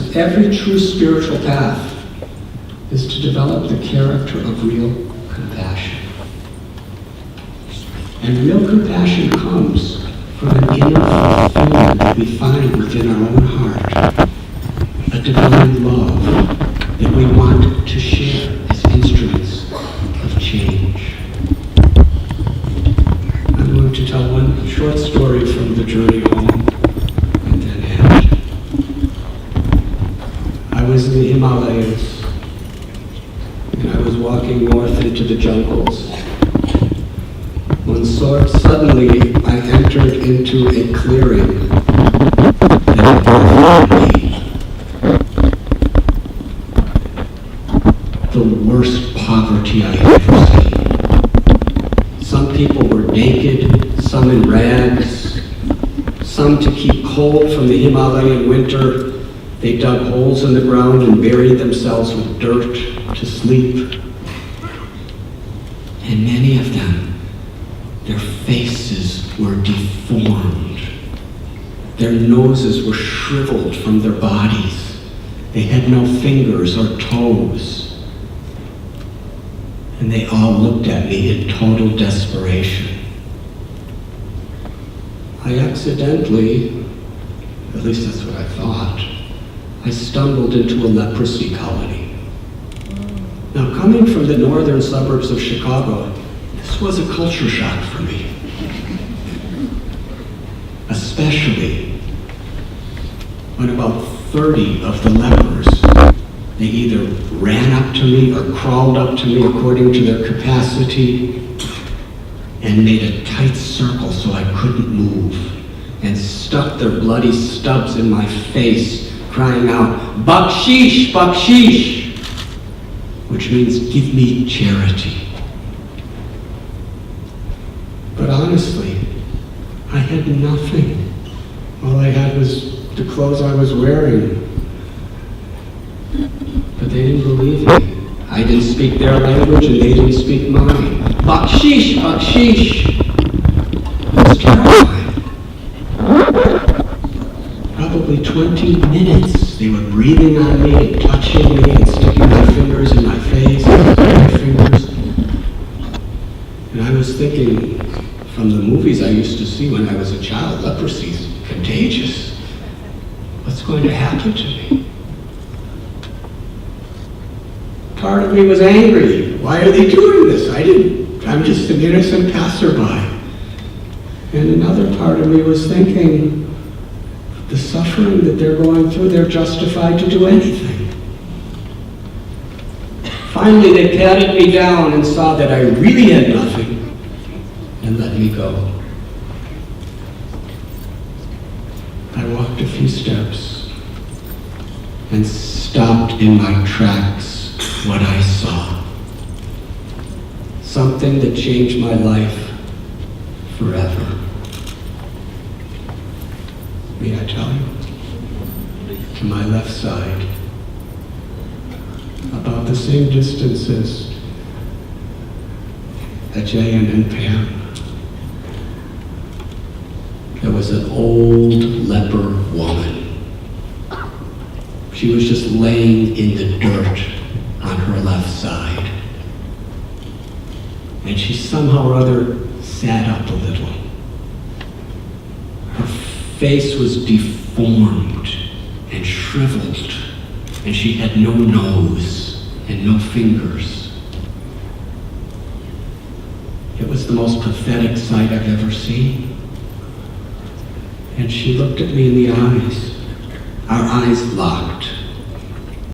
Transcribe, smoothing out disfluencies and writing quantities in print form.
Because every true spiritual path is to develop the character of real compassion. And real compassion comes from an inner fulfillment that we find within our own heart, a divine love that we want to share as instruments of change. I'm going to tell one short story from the journey home and then end. I was in the Himalayas, and I was walking north into the jungles. When suddenly I entered into a clearing that offered me the worst poverty I had ever seen. Some people were naked, some in rags, some to keep cold from the Himalayan winter. They dug holes in the ground and buried themselves with dirt to sleep. And many of them, their faces were deformed. Their noses were shriveled from their bodies. They had no fingers or toes. And they all looked at me in total desperation. I accidentally, at least that's what I thought, I stumbled into a leprosy colony. Now, coming from the northern suburbs of Chicago, this was a culture shock for me. Especially when about 30 of the lepers, they either ran up to me or crawled up to me according to their capacity and made a tight circle so I couldn't move and stuck their bloody stubs in my face, crying out, "Bakshish, bakshish," which means give me charity. But honestly, I had nothing. All I had was the clothes I was wearing. But they didn't believe me. I didn't speak their language and they didn't speak mine. Bakshish, bakshish. It was terrifying. Probably 20 minutes they were breathing on me and touching me and sticking their fingers in my face, my fingers. And I was thinking, from the movies I used to see when I was a child, leprosy is contagious. What's going to happen to me? Part of me was angry. Why are they doing this? I'm just an innocent passerby. And another part of me was thinking, the suffering that they're going through, they're justified to do anything. Finally, they patted me down and saw that I really had nothing and let me go. I walked a few steps and stopped in my tracks what I saw. Something that changed my life forever. May I tell you? To my left side, about the same distance as Ajay and Pam, there was an old leper woman. She was just laying in the dirt on her left side. And she somehow or other sat up a little. Her face was deformed and shriveled, and she had no nose and no fingers. It was the most pathetic sight I've ever seen. And she looked at me in the eyes. Our eyes locked.